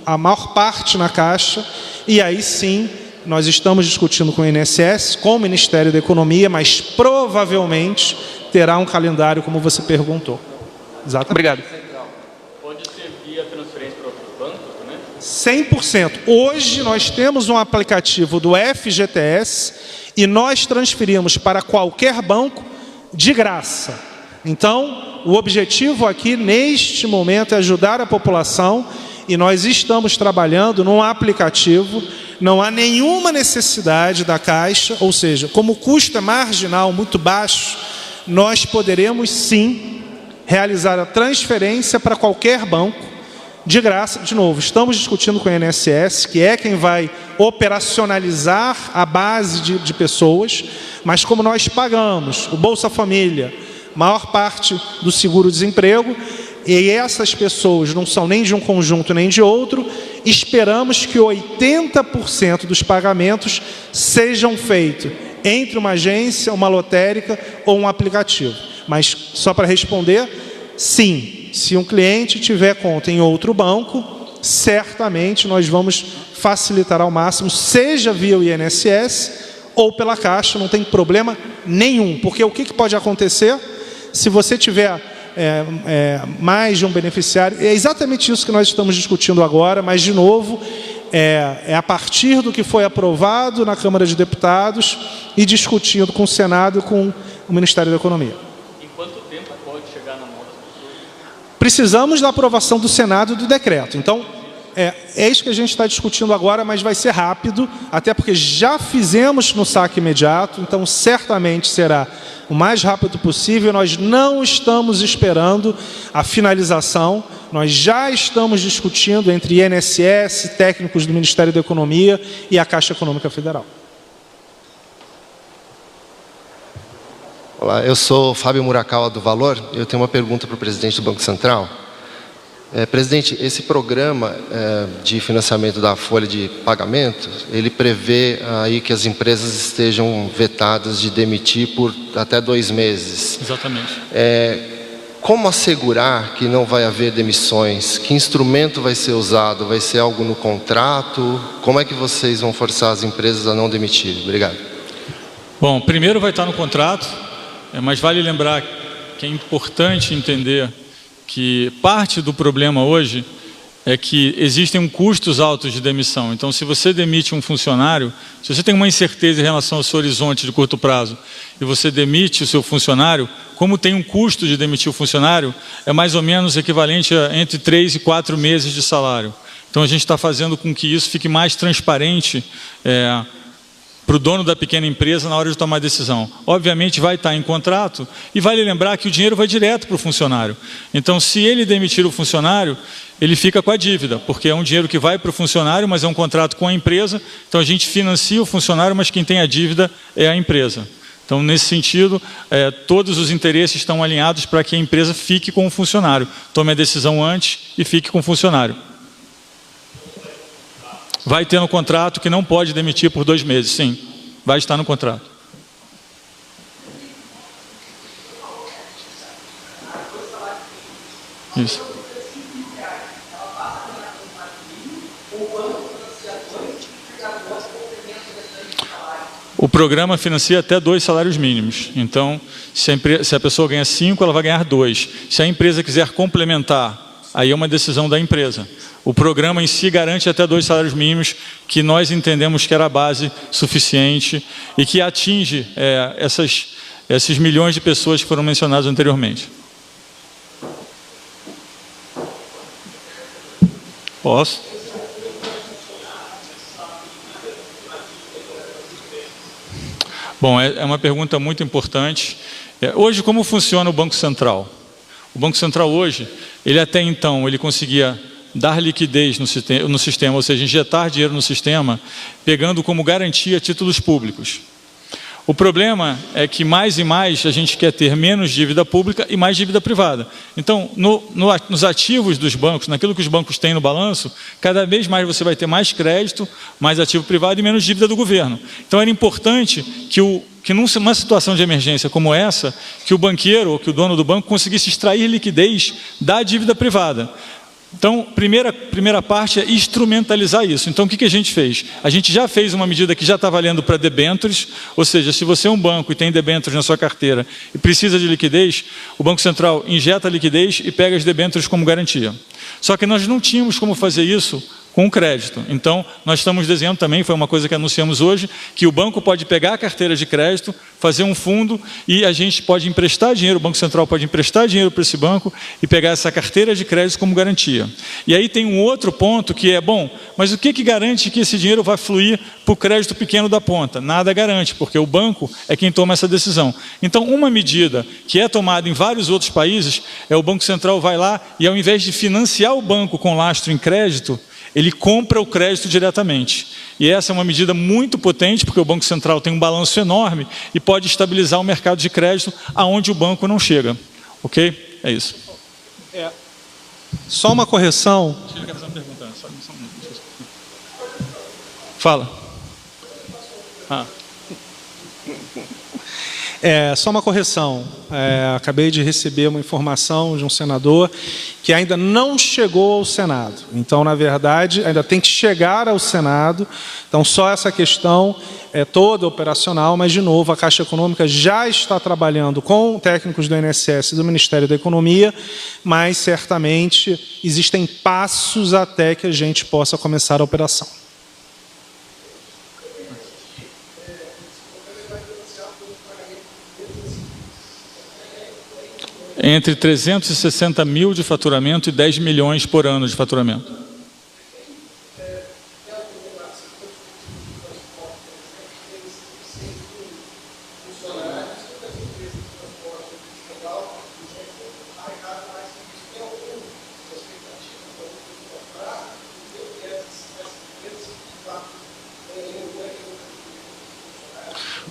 a maior parte na Caixa, e aí sim, nós estamos discutindo com o INSS, com o Ministério da Economia, mas provavelmente terá um calendário, como você perguntou. Exatamente. Obrigado. Pode ser via transferência para outros bancos, né? 100%. Hoje nós temos um aplicativo do FGTS e nós transferimos para qualquer banco de graça. Então, o objetivo aqui, neste momento, é ajudar a população, e nós estamos trabalhando num aplicativo. Não há nenhuma necessidade da Caixa, ou seja, como o custo é marginal, muito baixo, nós poderemos sim realizar a transferência para qualquer banco de graça. De novo, estamos discutindo com o INSS, que é quem vai operacionalizar a base de pessoas, mas como nós pagamos o Bolsa Família, maior parte do seguro-desemprego, e essas pessoas não são nem de um conjunto nem de outro, esperamos que 80% dos pagamentos sejam feitos entre uma agência, uma lotérica ou um aplicativo. Mas, só para responder, sim, se um cliente tiver conta em outro banco, certamente nós vamos facilitar ao máximo, seja via o INSS ou pela Caixa, não tem problema nenhum. Porque o que pode acontecer se você tiver mais de um beneficiário? É exatamente isso que nós estamos discutindo agora, mas, de novo, é a partir do que foi aprovado na Câmara de Deputados e discutindo com o Senado e com o Ministério da Economia. Em quanto tempo pode chegar na mão das pessoas? Precisamos da aprovação do Senado e do decreto. Então, é isso que a gente está discutindo agora, mas vai ser rápido, até porque já fizemos no saque imediato, então certamente será o mais rápido possível. Nós não estamos esperando a finalização, nós já estamos discutindo entre INSS, técnicos do Ministério da Economia e a Caixa Econômica Federal. Olá, eu sou Fábio Murakawa do Valor. Eu tenho uma pergunta para o presidente do Banco Central. Presidente, esse programa de financiamento da folha de pagamento, ele prevê aí que as empresas estejam vetadas de demitir por até 2 meses. Exatamente. Como assegurar que não vai haver demissões? Que instrumento vai ser usado? Vai ser algo no contrato? Como é que vocês vão forçar as empresas a não demitir? Obrigado. Bom, primeiro vai estar no contrato, mas vale lembrar que é importante entender que parte do problema hoje é que existem custos altos de demissão. Então, se você demite um funcionário, se você tem uma incerteza em relação ao seu horizonte de curto prazo e você demite o seu funcionário, como tem um custo de demitir o funcionário, é mais ou menos equivalente a entre 3 e 4 meses de salário. Então, a gente está fazendo com que isso fique mais transparente para o dono da pequena empresa na hora de tomar a decisão. Obviamente vai estar em contrato e vale lembrar que o dinheiro vai direto para o funcionário. Então, se ele demitir o funcionário, ele fica com a dívida, porque é um dinheiro que vai para o funcionário, mas é um contrato com a empresa, então a gente financia o funcionário, mas quem tem a dívida é a empresa. Então, nesse sentido, todos os interesses estão alinhados para que a empresa fique com o funcionário, tome a decisão antes e fique com o funcionário. Vai ter no contrato que não pode demitir por 2 meses, sim. Vai estar no contrato. Isso. O programa financia até 2 salários mínimos. Então, se a pessoa ganha 5, ela vai ganhar 2. Se a empresa quiser complementar, aí é uma decisão da empresa. O programa em si garante até 2 salários mínimos, que nós entendemos que era a base suficiente e que atinge esses milhões de pessoas que foram mencionadas anteriormente. Posso? Bom, é uma pergunta muito importante. Hoje, como funciona o Banco Central? O Banco Central hoje, ele até então, ele conseguia dar liquidez no sistema, ou seja, injetar dinheiro no sistema, pegando como garantia títulos públicos. O problema é que mais e mais a gente quer ter menos dívida pública e mais dívida privada. Então, nos ativos dos bancos, naquilo que os bancos têm no balanço, cada vez mais você vai ter mais crédito, mais ativo privado e menos dívida do governo. Então, era importante que numa situação de emergência como essa, que o banqueiro ou que o dono do banco conseguisse extrair liquidez da dívida privada. Então, primeira parte é instrumentalizar isso. Então, o que a gente fez? A gente já fez uma medida que já está valendo para debêntures, ou seja, se você é um banco e tem debêntures na sua carteira e precisa de liquidez, o Banco Central injeta a liquidez e pega as debêntures como garantia. Só que nós não tínhamos como fazer isso com crédito. Então, nós estamos desenhando também, foi uma coisa que anunciamos hoje, que o banco pode pegar a carteira de crédito, fazer um fundo e a gente pode emprestar dinheiro, o Banco Central pode emprestar dinheiro para esse banco e pegar essa carteira de crédito como garantia. E aí tem um outro ponto que é, bom, mas o que garante que esse dinheiro vai fluir para o crédito pequeno da ponta? Nada garante, porque o banco é quem toma essa decisão. Então, uma medida que é tomada em vários outros países é o Banco Central vai lá e ao invés de financiar o banco com lastro em crédito, ele compra o crédito diretamente. E essa é uma medida muito potente, porque o Banco Central tem um balanço enorme e pode estabilizar o mercado de crédito aonde o banco não chega. Ok? É isso. Só uma correção. Eu quero fazer uma pergunta. Fala. Só uma correção. Acabei de receber uma informação de um senador que ainda não chegou ao Senado. Então, na verdade, ainda tem que chegar ao Senado. Então, só essa questão é toda operacional, mas, de novo, a Caixa Econômica já está trabalhando com técnicos do INSS e do Ministério da Economia, mas, certamente, existem passos até que a gente possa começar a operação. Entre 360 mil de faturamento e 10 milhões por ano de faturamento.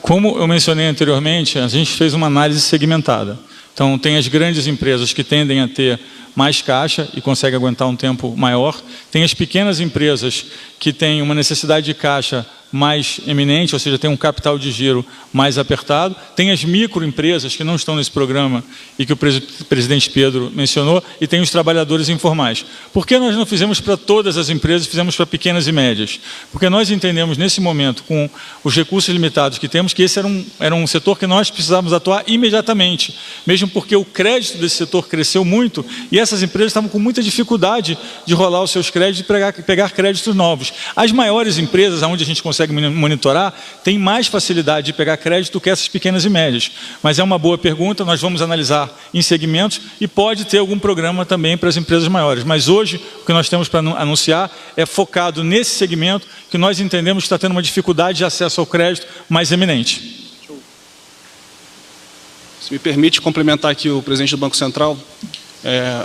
Como eu mencionei anteriormente, a gente fez uma análise segmentada. Então, tem as grandes empresas que tendem a ter mais caixa e conseguem aguentar um tempo maior. Tem as pequenas empresas que têm uma necessidade de caixa mais eminente, ou seja, tem um capital de giro mais apertado. Tem as microempresas que não estão nesse programa e que o presidente Pedro mencionou, e tem os trabalhadores informais. Por que nós não fizemos para todas as empresas, fizemos para pequenas e médias? Porque nós entendemos nesse momento, com os recursos limitados que temos, que esse era um setor que nós precisávamos atuar imediatamente, mesmo porque o crédito desse setor cresceu muito e essas empresas estavam com muita dificuldade de rolar os seus créditos e pegar créditos novos. As maiores empresas, onde a gente consegue monitorar, tem mais facilidade de pegar crédito do que essas pequenas e médias. Mas é uma boa pergunta, nós vamos analisar em segmentos e pode ter algum programa também para as empresas maiores. Mas hoje, o que nós temos para anunciar é focado nesse segmento que nós entendemos que está tendo uma dificuldade de acesso ao crédito mais eminente. Se me permite complementar aqui o presidente do Banco Central,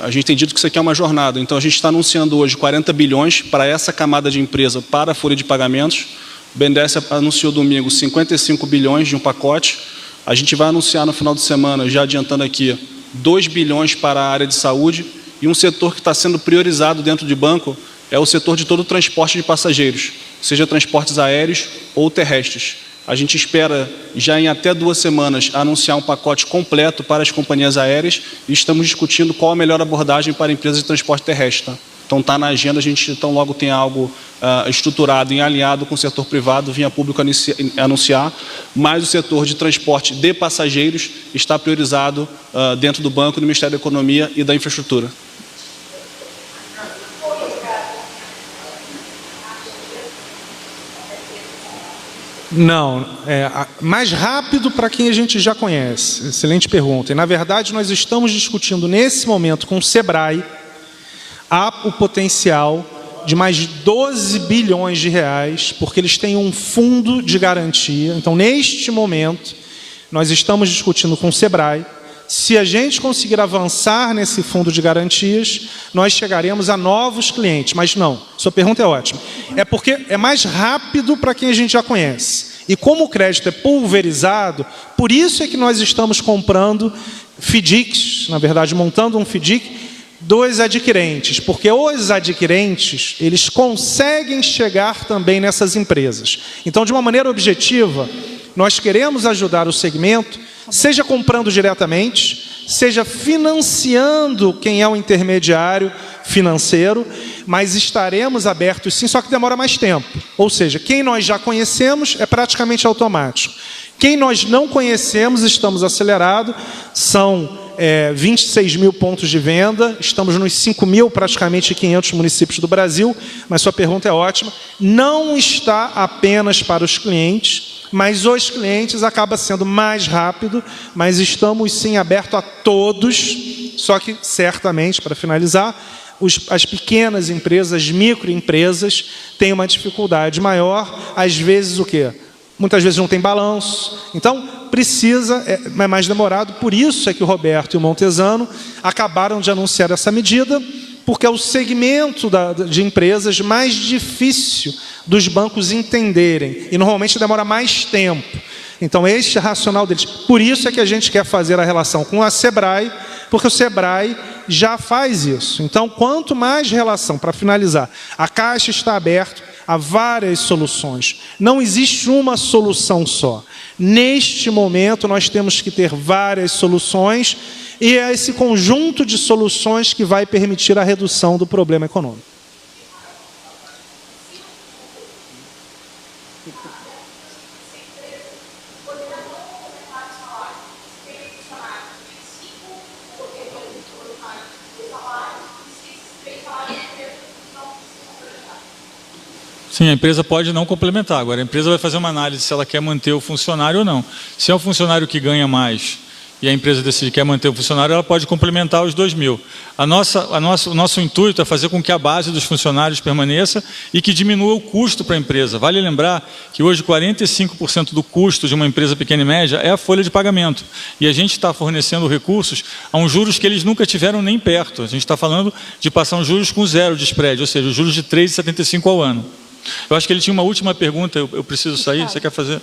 a gente tem dito que isso aqui é uma jornada, então a gente está anunciando hoje 40 bilhões para essa camada de empresa, para a folha de pagamentos. O BNDES anunciou domingo 55 bilhões de um pacote. A gente vai anunciar no final de semana, já adiantando aqui, 2 bilhões para a área de saúde, e um setor que está sendo priorizado dentro de banco é o setor de todo o transporte de passageiros, seja transportes aéreos ou terrestres. A gente espera, já em até 2 semanas, anunciar um pacote completo para as companhias aéreas e estamos discutindo qual a melhor abordagem para empresas de transporte terrestre. Tá? Então está na agenda, a gente tão logo tem algo estruturado e alinhado com o setor privado, vinha público anunciar, mas o setor de transporte de passageiros está priorizado dentro do banco, do Ministério da Economia e da Infraestrutura. Não, mais rápido para quem a gente já conhece. Excelente pergunta. E, na verdade, nós estamos discutindo nesse momento com o SEBRAE o potencial de mais de 12 bilhões de reais, porque eles têm um fundo de garantia. Então, neste momento, nós estamos discutindo com o SEBRAE. Se a gente conseguir avançar nesse fundo de garantias, nós chegaremos a novos clientes. Mas não, sua pergunta é ótima. É porque é mais rápido para quem a gente já conhece. E como o crédito é pulverizado, por isso é que nós estamos comprando FDICs, na verdade, montando um FDIC dos adquirentes, porque os adquirentes, eles conseguem chegar também nessas empresas. Então, de uma maneira objetiva, nós queremos ajudar o segmento, seja comprando diretamente, seja financiando quem é o intermediário financeiro, mas estaremos abertos sim, só que demora mais tempo. Ou seja, quem nós já conhecemos é praticamente automático. Quem nós não conhecemos, estamos acelerados, são 26 mil pontos de venda, estamos nos 5 mil, praticamente 500 municípios do Brasil, mas sua pergunta é ótima. Não está apenas para os clientes, mas os clientes acaba sendo mais rápido, mas estamos sim abertos a todos, só que certamente, para finalizar, as pequenas empresas, as microempresas, têm uma dificuldade maior, às vezes o quê? Muitas vezes não tem balanço, então precisa, é mais demorado, por isso é que o Roberto e o Montesano acabaram de anunciar essa medida, porque é o segmento de empresas mais difícil dos bancos entenderem, e normalmente demora mais tempo. Então, este é o racional deles. Por isso é que a gente quer fazer a relação com a SEBRAE, porque o SEBRAE já faz isso. Então, quanto mais relação, para finalizar, a Caixa está aberta a várias soluções. Não existe uma solução só. Neste momento, nós temos que ter várias soluções, e é esse conjunto de soluções que vai permitir a redução do problema econômico. Sim, a empresa pode não complementar. Agora, a empresa vai fazer uma análise se ela quer manter o funcionário ou não. Se é um funcionário que ganha mais e a empresa decide que quer manter o funcionário, ela pode complementar os 2 mil. O nosso intuito é fazer com que a base dos funcionários permaneça e que diminua o custo para a empresa. Vale lembrar que hoje 45% do custo de uma empresa pequena e média é a folha de pagamento. E a gente está fornecendo recursos a uns juros que eles nunca tiveram nem perto. A gente está falando de passar uns juros com 0 de spread, ou seja, os juros de 3,75 ao ano. Eu acho que ele tinha uma última pergunta, eu preciso sair, você quer fazer?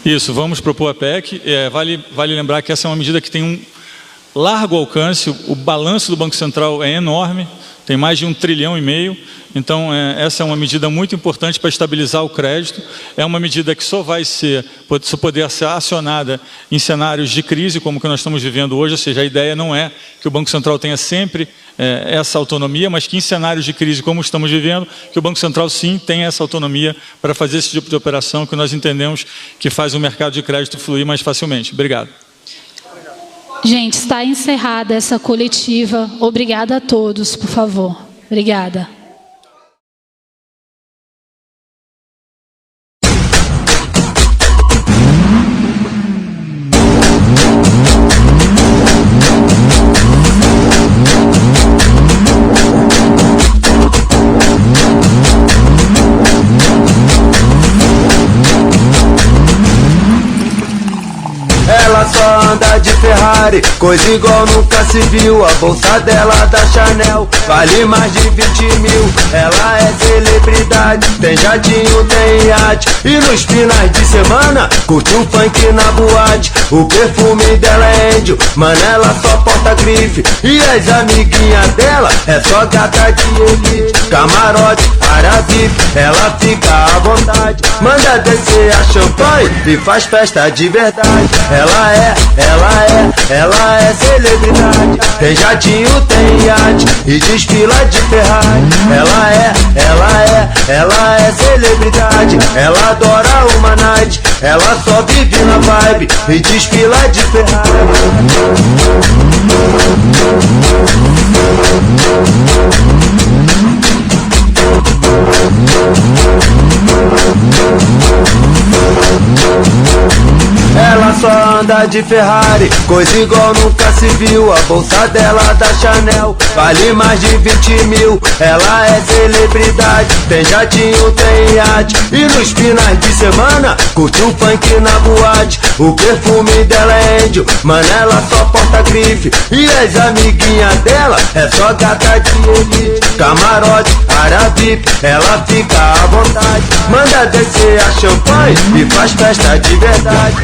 Isso, vamos propor a PEC. Vale lembrar que essa é uma medida que tem um largo alcance, o balanço do Banco Central é enorme, tem mais de 1,5 trilhão. Então, essa é uma medida muito importante para estabilizar o crédito. É uma medida que só poder ser acionada em cenários de crise, como que nós estamos vivendo hoje. Ou seja, a ideia não é que o Banco Central tenha sempre essa autonomia, mas que em cenários de crise, como estamos vivendo, que o Banco Central, sim, tenha essa autonomia para fazer esse tipo de operação que nós entendemos que faz o mercado de crédito fluir mais facilmente. Obrigado. Gente, está encerrada essa coletiva. Obrigada a todos, por favor. Obrigada. Ela só anda de Ferrari, coisa igual nunca se viu. A bolsa dela da Chanel vale mais de 20 mil. Ela é celebridade, tem jatinho, tem iate, e nos finais de semana curte um funk na boate. O perfume dela é índio, mano, ela só porta grife, e as amiguinhas dela é só gata de elite. Camarote, área VIP, ela fica à vontade, manda descer a champanhe e faz festa de verdade. Ela é celebridade, tem jatinho, tem iate, e desfila de Ferrari. Ela é celebridade, ela adora uma night, ela só vive na vibe e desfila de Ferrari. Ela só anda de Ferrari, coisa igual nunca se viu. A bolsa dela da Chanel vale mais de 20 mil. Ela é celebridade, tem jatinho, tem iate, e nos finais de semana curte um funk na boate. O perfume dela é índio, mano, ela só porta grife, e as amiguinhas dela é só gata de elite. Camarote, área VIP, ela fica à vontade, manda descer a champanhe e faz festa de verdade.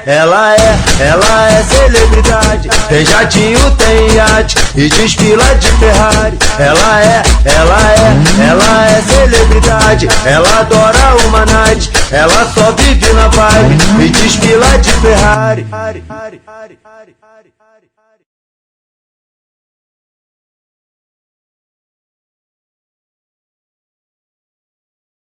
Ela é celebridade, tem jatinho, tem iate, e desfila de Ferrari. Ela é celebridade, ela adora uma night, ela só vive na vibe e desfila de Ferrari.